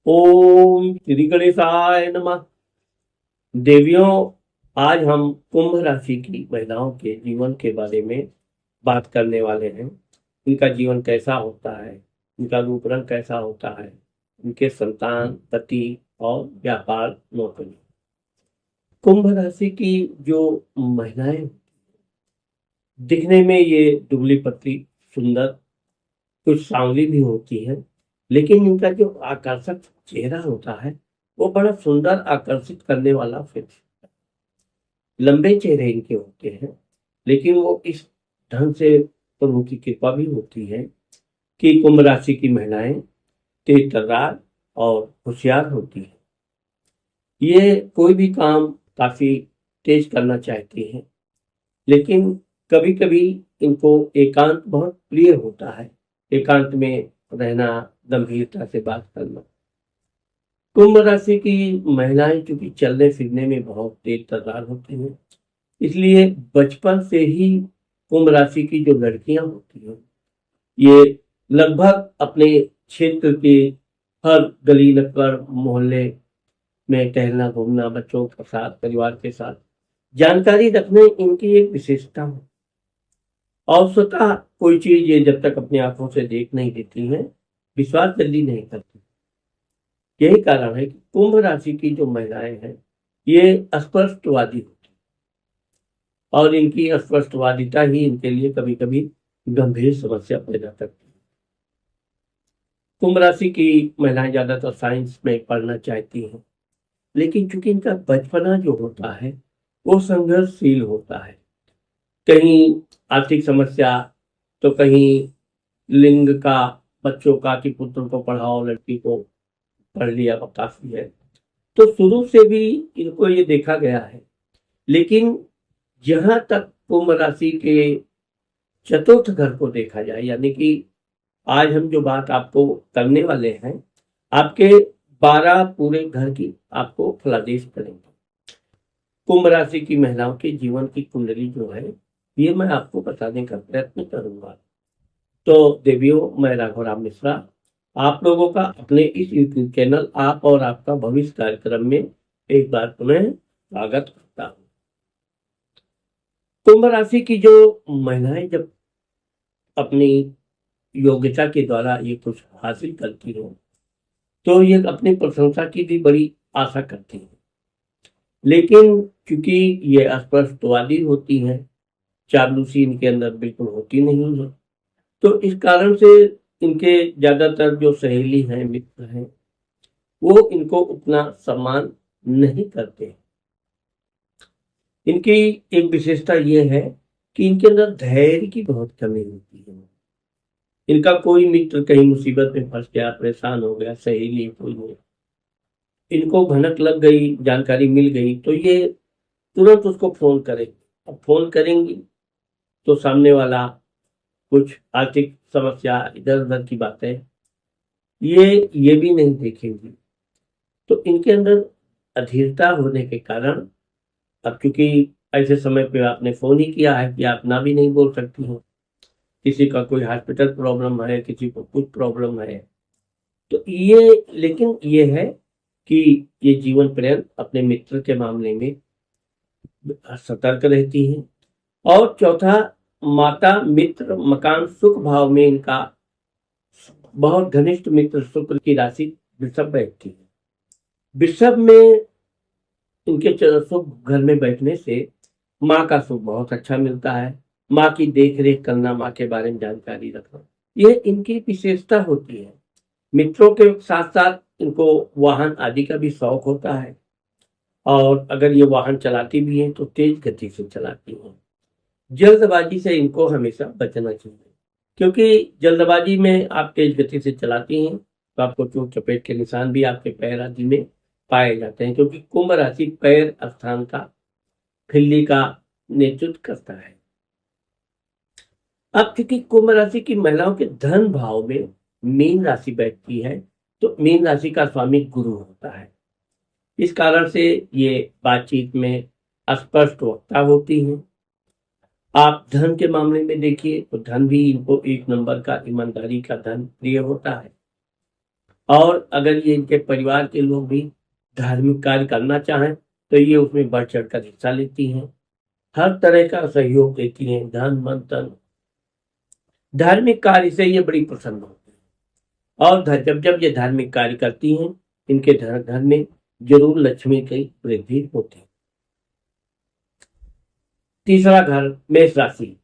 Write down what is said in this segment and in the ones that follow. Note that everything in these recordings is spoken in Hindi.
ओम श्री गणेशाय नमः। देवियों, आज हम कुंभ राशि की महिलाओं के जीवन के बारे में बात करने वाले हैं। इनका जीवन कैसा होता है, इनका रूप रंग कैसा होता है, इनके संतान, पति और व्यापार, नौकरी। कुंभ राशि की जो महिलाएं दिखने में ये दुबली पतली, सुंदर, कुछ सांवली भी होती हैं, लेकिन इनका जो आकर्षक चेहरा होता है वो बड़ा सुंदर, आकर्षित करने वाला फेस। लंबे चेहरे इनके होते हैं, लेकिन वो इस ढंग से प्रभु की कृपा भी होती है कि कुंभ राशि की महिलाएं तेज तर्रार और होशियार होती हैं। ये कोई भी काम काफी तेज करना चाहती हैं, लेकिन कभी कभी इनको एकांत बहुत प्रिय होता है। एकांत में रहना, गंभीरता से बात करना। कुंभ राशि की महिलाएं चूंकि चलने फिरने में बहुत तेज तर्रार होती हैं, इसलिए बचपन से ही कुंभ राशि की जो लड़कियां होती हैं, ये लगभग अपने क्षेत्र के हर गली नुक्कड़ मोहल्ले में टहलना घूमना, बच्चों के साथ, परिवार के साथ जानकारी रखने इनकी एक विशेषता है। और स्वतः कोई चीज ये जब तक अपनी आंखों से देख नहीं देती हैं, विश्वास जल्दी नहीं करती। यही कारण है कि कुंभ राशि की जो महिलाएं हैं, ये अस्पष्टवादी होती हैं और इनकी अस्पष्टवादिता ही इनके लिए कभी कभी गंभीर समस्या पैदा करती है। कुंभ राशि की महिलाएं ज्यादातर साइंस में पढ़ना चाहती हैं, लेकिन चूंकि इनका बचपना जो होता है वो संघर्षशील होता है। कहीं आर्थिक समस्या, तो कहीं लिंग का, बच्चों का कि पुत्र को पढ़ाओ, लड़की को पढ़ लिया अब काफी है। तो शुरू से भी इनको ये देखा गया है। लेकिन जहां तक कुंभ राशि के चतुर्थ घर को देखा जाए, यानी कि आज हम जो बात आपको करने वाले हैं, आपके 12 पूरे घर की आपको फलादेश करेंगे। कुंभ राशि की महिलाओं के जीवन की कुंडली जो है, ये मैं आपको बताने का प्रयत्न करूंगा। तो देवियों, मैं राघवराम मिश्रा आप लोगों का अपने इस यूट्यूब चैनल आप और आपका भविष्य कार्यक्रम में एक बार पुनः स्वागत करता हूँ। कुंभ राशि की जो महिलाएं जब अपनी योग्यता के द्वारा ये कुछ हासिल करती हो, तो ये अपनी प्रशंसा की भी बड़ी आशा करती हैं। लेकिन क्योंकि ये अस्पष्टवादी होती हैं, चापलूसी इनके अंदर बिल्कुल होती नहीं है, तो इस कारण से इनके ज्यादातर जो सहेली हैं, मित्र हैं, वो इनको उतना सम्मान नहीं करते। इनकी एक विशेषता ये है कि इनके अंदर धैर्य की बहुत कमी होती है। इनका कोई मित्र कहीं मुसीबत में फंस गया, परेशान हो गया, सहेली कोई हो, इनको भनक लग गई, जानकारी मिल गई, तो ये तुरंत उसको फोन करेंगे। अब फोन करेंगी तो सामने वाला कुछ आर्थिक समस्या, इधर उधर की बातें ये भी नहीं देखेंगी। तो इनके अंदर अधीरता होने के कारण, अब क्योंकि ऐसे समय पे आपने फोन ही किया है कि आप ना भी नहीं बोल सकती हो, किसी का कोई हॉस्पिटल प्रॉब्लम है, किसी को कुछ प्रॉब्लम है, तो ये, लेकिन ये है कि ये जीवन पर्यंत अपने मित्र के मामले में सतर्क रहती हैं। और चौथा, माता, मित्र, मकान, सुख भाव में इनका बहुत घनिष्ठ मित्र शुक्र की राशि वृषभ बैठती है। वृषभ में इनके शुभ घर में बैठने से माँ का सुख बहुत अच्छा मिलता है। माँ की देख रेख करना, माँ के बारे में जानकारी रखना, ये इनकी विशेषता होती है। मित्रों के साथ साथ इनको वाहन आदि का भी शौक होता है, और अगर ये वाहन चलाती भी हैं तो तेज गति से चलाती हैं। जल्दबाजी से इनको हमेशा बचना चाहिए, क्योंकि जल्दबाजी में आप तेज गति से चलाती हैं तो आपको चोट चपेट के निशान भी आपके पैर आदि में पाए जाते हैं, क्योंकि कुंभ राशि पैर स्थान का, खिल्ली का नेतृत्व करता है। अब क्योंकि कुंभ राशि की महिलाओं के धन भाव में मीन राशि बैठती है, तो मीन राशि का स्वामी गुरु होता है। इस कारण से ये बातचीत में अस्पष्ट वक्ता होती हैं। आप धन के मामले में देखिए तो धन भी इनको एक नंबर का, ईमानदारी का धन प्रिय होता है। और अगर ये इनके परिवार के लोग भी धार्मिक कार्य करना चाहें तो ये उसमें बढ़ चढ़ कर हिस्सा लेती हैं, हर तरह का सहयोग देती हैं, धन मन तन। धार्मिक कार्य से ये बड़ी प्रसन्न होती है और जब जब ये धार्मिक कार्य करती हैं इनके घर में जरूर लक्ष्मी की वृद्धि होती है। तीसरा घर मेष राशि।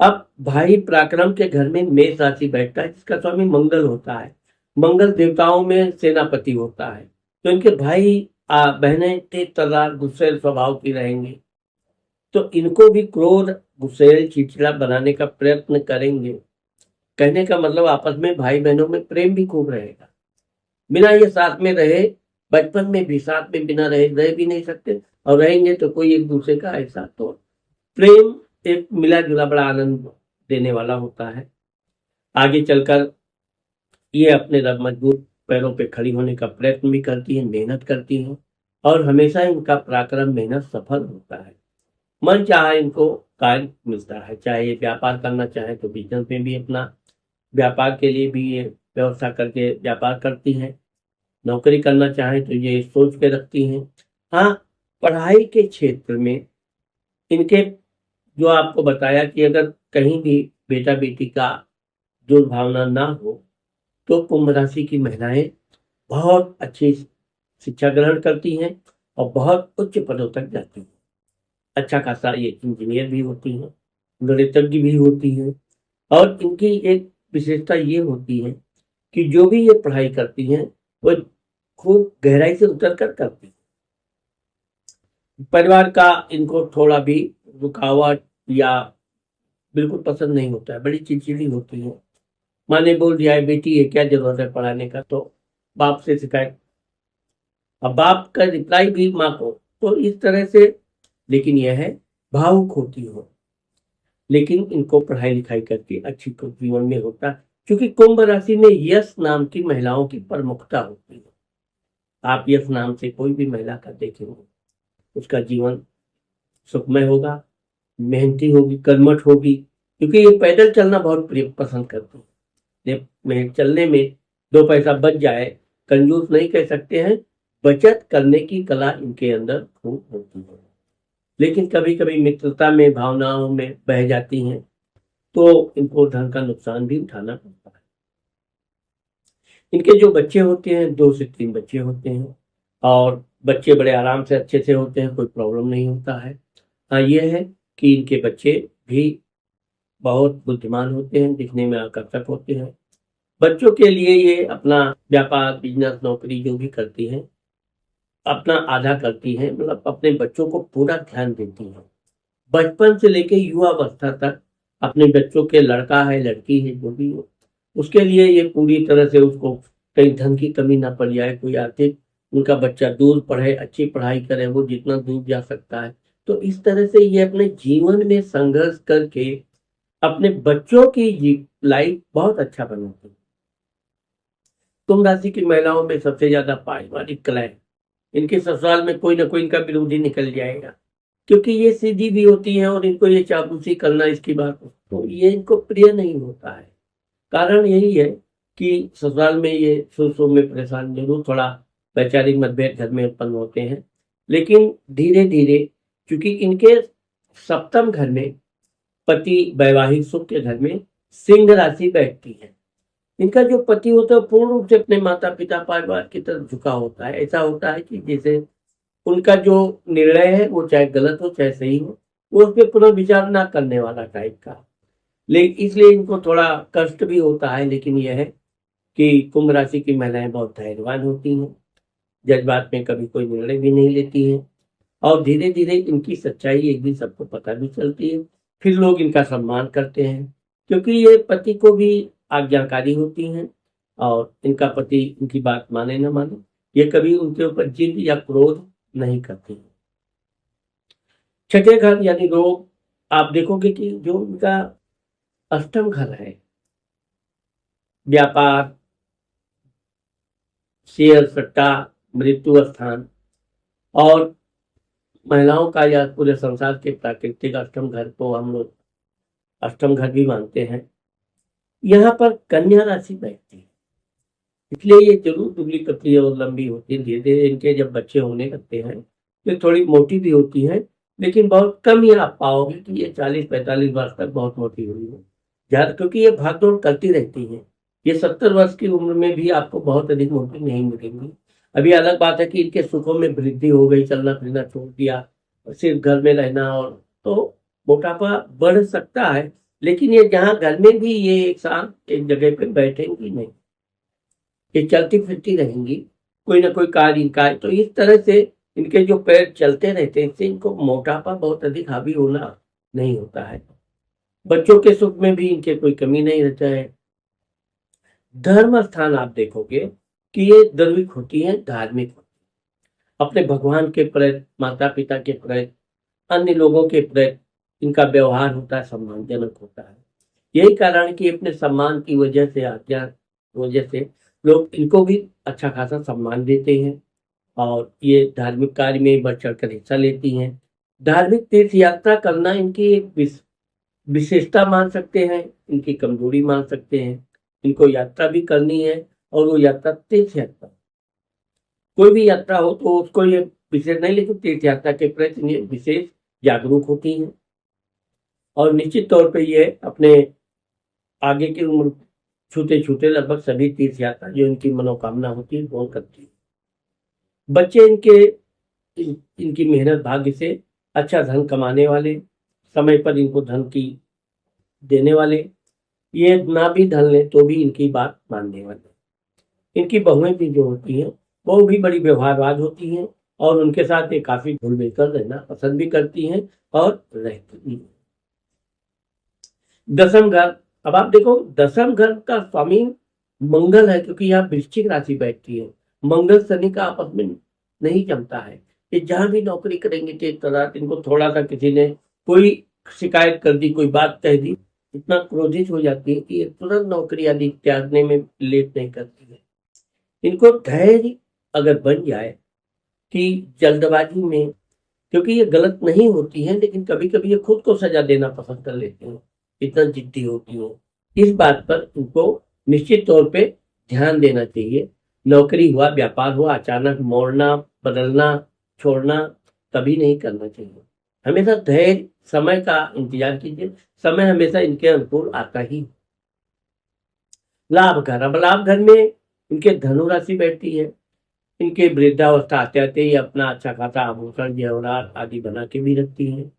अब भाई पराक्रम के घर में मेष राशि बैठता है जिसका स्वामी मंगल होता है। मंगल देवताओं में सेनापति होता है, तो इनके भाई बहनें तेज तर्रार गुस्सैल स्वभाव की रहेंगे, तो इनको भी क्रोध गुस्सैल चिड़चिड़ा बनाने का प्रयत्न करेंगे। कहने का मतलब आपस में भाई बहनों में प्रेम भी खूब रहेगा। बिना ये साथ में रहे, बचपन में भी साथ में बिना रह भी नहीं सकते, और रहेंगे तो कोई एक दूसरे का ऐसा तो प्रेम एक मिला जुला बड़ा आनंद देने वाला होता है। आगे चलकर ये अपने मजबूत पैरों पे खड़ी होने का प्रयत्न भी करती है, मेहनत करती है, और हमेशा इनका पराक्रम मेहनत सफल होता है। मन चाहे इनको कार्य मिलता है, चाहे ये व्यापार करना चाहे तो बिजनेस में भी अपना व्यापार के लिए भी ये व्यवस्था करके व्यापार करती हैं, नौकरी करना चाहे तो ये सोच के रखती हैं। हाँ, पढ़ाई के क्षेत्र में इनके जो आपको बताया कि अगर कहीं भी बेटा बेटी का दुर्भावना ना हो तो कुंभ राशि की महिलाएं बहुत अच्छी शिक्षा ग्रहण करती हैं और बहुत उच्च पदों तक जाती हैं। अच्छा खासा ये इंजीनियर भी होती हैं, गणितज्ञ भी होती हैं, और इनकी एक विशेषता ये होती है कि जो भी ये पढ़ाई करती हैं वो खूब गहराई से उतर कर करती हैं। परिवार का इनको थोड़ा भी रुकावट या बिल्कुल पसंद नहीं होता है, बड़ी चिड़चिड़ी होती है। माँ ने बोल दिया है बेटी ये क्या जरूरत है पढ़ाने का, तो बाप से शिकायत। अब बाप का रिप्लाई भी माँ को, तो इस तरह से, लेकिन यह है भावुक होती हो, लेकिन इनको पढ़ाई लिखाई करके अच्छी जीवन में होता है, क्योंकि कुंभ राशि में यश नाम की महिलाओं की प्रमुखता होती है। आप यश नाम से कोई भी महिला का देखेंगे उसका जीवन सुखमय होगा, मेहनती होगी, कर्मठ होगी, क्योंकि ये पैदल चलना बहुत पसंद करती है। जब चलने में दो पैसा बच जाए, कंजूस नहीं कह सकते हैं, बचत करने की कला इनके अंदर खूब होती है। लेकिन कभी कभी मित्रता में भावनाओं में बह जाती हैं तो इनको धन का नुकसान भी उठाना पड़ता है। इनके जो बच्चे होते हैं 2 से 3 बच्चे होते हैं, और बच्चे बड़े आराम से अच्छे से होते हैं, कोई प्रॉब्लम नहीं होता है। हाँ, ये है कि इनके बच्चे भी बहुत बुद्धिमान होते हैं, दिखने में आकर्षक होते हैं। बच्चों के लिए ये अपना व्यापार बिजनेस नौकरी जो भी करती हैं अपना आधा करती हैं, मतलब अपने बच्चों को पूरा ध्यान देती हैं। बचपन से लेके युवावस्था तक अपने बच्चों के, लड़का है लड़की है जो भी हो, उसके लिए ये पूरी तरह से उसको कहीं धन की कमी ना पड़ जाए, कोई आर्थिक, उनका बच्चा दूर पढ़े, अच्छी पढ़ाई करे, वो जितना दूर जा सकता है। तो इस तरह से ये अपने जीवन में संघर्ष करके अपने बच्चों की लाइफ बहुत अच्छा बनाते हैं। तुम राशि की महिलाओं में सबसे ज्यादा पारिवारिक कला है। इनके ससुराल में कोई ना कोई इनका विरोधी निकल जाएगा, क्योंकि ये सीधी भी होती है और इनको ये चापलूसी करना, इसकी बात तो ये इनको प्रिय नहीं होता है। कारण यही है कि ससुराल में ये शुरू शुरू में परेशान जरूर, थोड़ा वैचारिक मतभेद घर में उत्पन्न होते हैं, लेकिन धीरे धीरे, क्योंकि इनके सप्तम घर में पति वैवाहिक सुख के घर में सिंह राशि बैठती है। इनका जो पति होता है पूर्ण रूप से अपने माता पिता परिवार की तरफ झुका होता है। ऐसा होता है कि जैसे उनका जो निर्णय है वो चाहे गलत हो चाहे सही हो, वो उस पर पुनर्विचार ना करने वाला टाइप का। लेकिन इसलिए इनको थोड़ा कष्ट भी होता है, लेकिन यह है कि कुंभ राशि की महिलाएं बहुत धैर्यवान होती हैं, जज्बात में कभी कोई निर्णय भी नहीं लेती हैं, और धीरे धीरे इनकी सच्चाई एक दिन सबको पता भी चलती है। फिर लोग इनका सम्मान करते हैं, क्योंकि ये पति को भी आज्ञाकारी होती हैं, और इनका पति इनकी बात माने न माने, ये कभी उनके ऊपर जिद या क्रोध नहीं करती हैं। छठे घर यानी रोग, आप देखोगे कि जो उनका अष्टम घर है, व्यापार, शेयर सट्टा, मृत्यु स्थान, और महिलाओं का या पूरे संसार के प्राकृतिक अष्टम घर को हम लोग अष्टम घर भी मानते हैं। यहाँ पर कन्या राशि बैठती है। इसलिए ये जरूर दुबली पतली और लंबी होती है। धीरे धीरे इनके जब बच्चे होने लगते हैं तो थोड़ी मोटी भी होती हैं, लेकिन बहुत कम ही आप पाओगे कि ये 40-45 वर्ष तक बहुत मोटी हुई है। ज्यादा, क्योंकि ये भागदौड़ करती रहती है। ये 70 वर्ष की उम्र में भी आपको बहुत अधिक मोटी नहीं मिलेंगी। अभी अलग बात है कि इनके सुखों में वृद्धि हो गई, चलना फिरना छोड़ दिया, सिर्फ घर में रहना, और तो मोटापा बढ़ सकता है। लेकिन ये जहाँ घर में भी ये एक साथ एक जगह पे बैठेंगी नहीं, ये चलती फिरती रहेंगी, कोई ना कोई कार्य इनका है। तो इस तरह से इनके जो पैर चलते रहते हैं, इससे इनको मोटापा बहुत अधिक हावी होना नहीं होता है। बच्चों के सुख में भी इनके कोई कमी नहीं रहता है। धर्म स्थान आप देखोगे कि ये धार्मिक होती है, धार्मिक अपने भगवान के प्रति, माता पिता के प्रति, अन्य लोगों के प्रति इनका व्यवहार होता है, सम्मानजनक होता है। यही कारण है कि अपने सम्मान की वजह से, आज्ञा वजह से लोग इनको भी अच्छा खासा सम्मान देते हैं, और ये धार्मिक कार्य में बढ़ चढ़ कर हिस्सा लेती हैं। धार्मिक तीर्थ यात्रा करना इनकी एक विशेषता मान सकते हैं, इनकी कमजोरी मान सकते हैं। इनको यात्रा भी करनी है, और वो यात्रा तीर्थ यात्रा, कोई भी यात्रा हो तो उसको ये विशेष नहीं, लेकिन तीर्थ यात्रा के प्रति ये विशेष जागरूक होती हैं। और निश्चित तौर पे ये अपने आगे की उम्र छूते छूते लगभग सभी तीर्थ यात्रा जो इनकी मनोकामना होती है वो करती है। बच्चे इनकी मेहनत भाग्य से अच्छा धन कमाने वाले, समय पर इनको धन की देने वाले, ये ना भी धन ले तो भी इनकी बात मानने वाले। इनकी बहुएं भी जो होती हैं वो भी बड़ी व्यवहारवाद होती हैं, और उनके साथ ये काफी घुल मिलकर रहना पसंद भी करती हैं और रहती भी। दसम घर, अब आप देखो दसम घर का स्वामी मंगल है, क्योंकि यहाँ वृश्चिक राशि बैठती है। मंगल शनि का आपस में नहीं जमता है। ये जहां भी नौकरी करेंगे कि एक तरह इनको थोड़ा सा किसी ने कोई शिकायत कर दी, कोई बात कह दी, इतना क्रोधित हो जाती है कि ये तुरंत नौकरी आदि त्यागने में लेट नहीं करती है। इनको धैर्य अगर बन जाए कि जल्दबाजी में, क्योंकि ये गलत नहीं होती है, लेकिन कभी कभी ये खुद को सजा देना पसंद कर लेते हैं, इतना जिद्दी होती हो। इस बात पर इनको निश्चित तौर पे ध्यान देना चाहिए। नौकरी हुआ, व्यापार हुआ, अचानक मोड़ना, बदलना, छोड़ना कभी नहीं करना चाहिए। हमेशा धैर्य, समय का इंतजार कीजिए, समय हमेशा इनके अनुकूल आता ही। लाभ घर, अब लाभ घर में इनके धनु राशि बैठती है। इनके वृद्धावस्था आते आते ही अपना अच्छा खासा आभूषण जेवरात आदि बना के भी रखती हैं।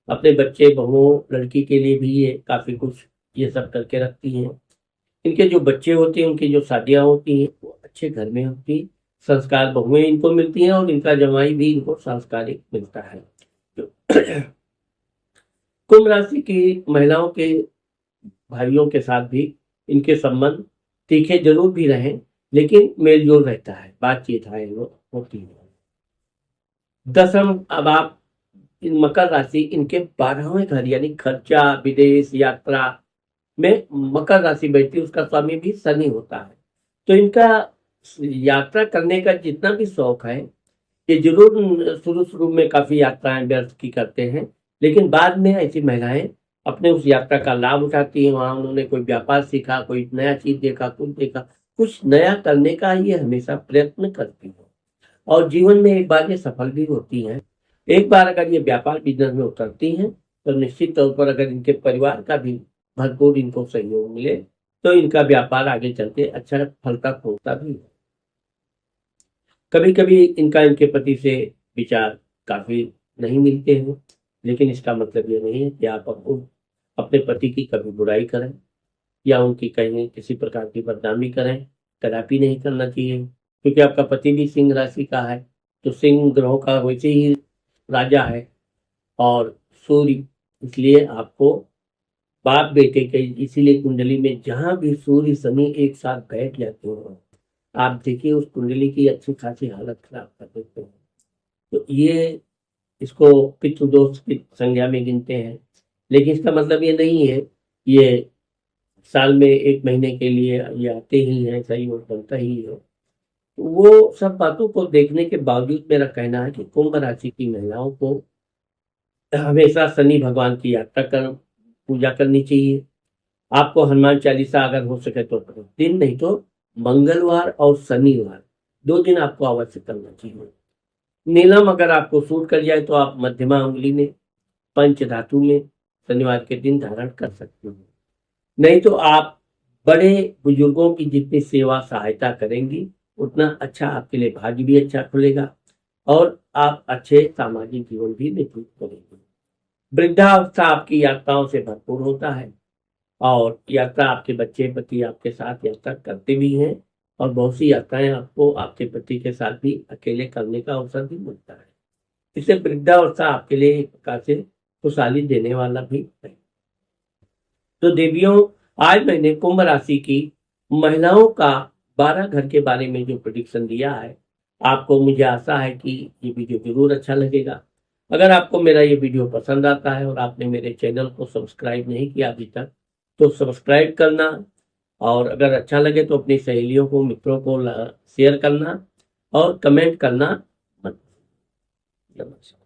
अपने बच्चे बहुओं लड़की के लिए भी ये काफी कुछ ये सब करके रखती हैं। इनके जो बच्चे होते हैं, उनकी जो शादियां होती हैं वो अच्छे घर में होती, संस्कार बहुएं इनको मिलती हैं, और इनका जमाई भी इनको संस्कारिक मिलता है। कुंभ राशि की महिलाओं के भाइयों के साथ भी इनके संबंध तीखे जरूर भी रहे, लेकिन मेलजोल रहता है, बातचीत है वो होती है। दसम, अब आप इन मकर राशि इनके 12वें घर, यानी खर्चा, विदेश यात्रा में मकर राशि बैठती है, उसका स्वामी भी शनि होता है। तो इनका यात्रा करने का जितना भी शौक है, ये जरूर शुरू शुरू में काफी यात्राएं व्यर्थ की करते हैं, लेकिन बाद में ऐसी महिलाएं अपने उस यात्रा का लाभ उठाती हैं। वहां उन्होंने कोई व्यापार सीखा, कोई नया चीज देखा, कुछ नया करने का ये हमेशा प्रयत्न करती है, और जीवन में एक बार ये सफल भी होती हैं। एक बार अगर ये व्यापार बिजनेस में उतरती हैं तो निश्चित तौर पर अगर इनके परिवार का भी भरपूर इनको सहयोग मिले तो इनका व्यापार आगे चलते अच्छा फलता फूलता भी है। कभी कभी इनका इनके पति से विचार काफी नहीं मिलते हैं, लेकिन इसका मतलब ये नहीं है कि आप अपने पति की कभी बुराई करें या उनकी कहीं किसी प्रकार की बदनामी करें। कदापि नहीं करना चाहिए, क्योंकि आपका पति भी सिंह राशि का है, तो सिंह ग्रहों का वैसे ही राजा है, और सूर्य, इसलिए आपको बाप बेटे के, इसीलिए कुंडली में जहां भी सूर्य शनि एक साथ बैठ जाते हो, आप देखिए उस कुंडली की अच्छी खासी हालत खराब कर देते हैं। तो ये इसको पितृदोष की संज्ञा में गिनते हैं, लेकिन इसका मतलब ये नहीं है ये साल में 1 महीने के लिए ये आते ही हैं, सही वो बनता ही है। तो वो सब बातों को देखने के बावजूद मेरा कहना है कि कुंभ राशि की महिलाओं को हमेशा शनि भगवान की यात्रा कर पूजा करनी चाहिए। आपको हनुमान चालीसा अगर हो सके तो प्रतिदिन, नहीं तो मंगलवार और शनिवार 2 दिन आपको अवश्य करना चाहिए। नीलम अगर आपको सूट कर जाए तो आप मध्यमा उंगली में पंच धातु में शनिवार के दिन धारण कर सकते हो। नहीं तो आप बड़े बुजुर्गों की जितनी सेवा सहायता करेंगी उतना अच्छा आपके लिए भाग्य भी अच्छा खुलेगा और आप अच्छे सामाजिक जीवन भी व्यतीत करेंगे। वृद्धावस्था आपकी यात्राओं से भरपूर होता है और यात्रा आपके बच्चे पति आपके साथ यात्रा करते भी हैं और बहुत सी यात्राएं आपको आपके पति के साथ भी अकेले करने का अवसर भी मिलता है। इससे वृद्धावस्था आपके लिए एक प्रकार से खुशहाली देने वाला भी है। तो देवियों, आज मैंने कुंभ राशि की महिलाओं का 12 घर के बारे में जो प्रेडिक्शन दिया है, आपको मुझे आशा है कि ये वीडियो जरूर अच्छा लगेगा। अगर आपको मेरा ये वीडियो पसंद आता है और आपने मेरे चैनल को सब्सक्राइब नहीं किया अभी तक तो सब्सक्राइब करना और अगर अच्छा लगे तो अपनी सहेलियों को मित्रों को शेयर करना और कमेंट करना मत। नमस्कार।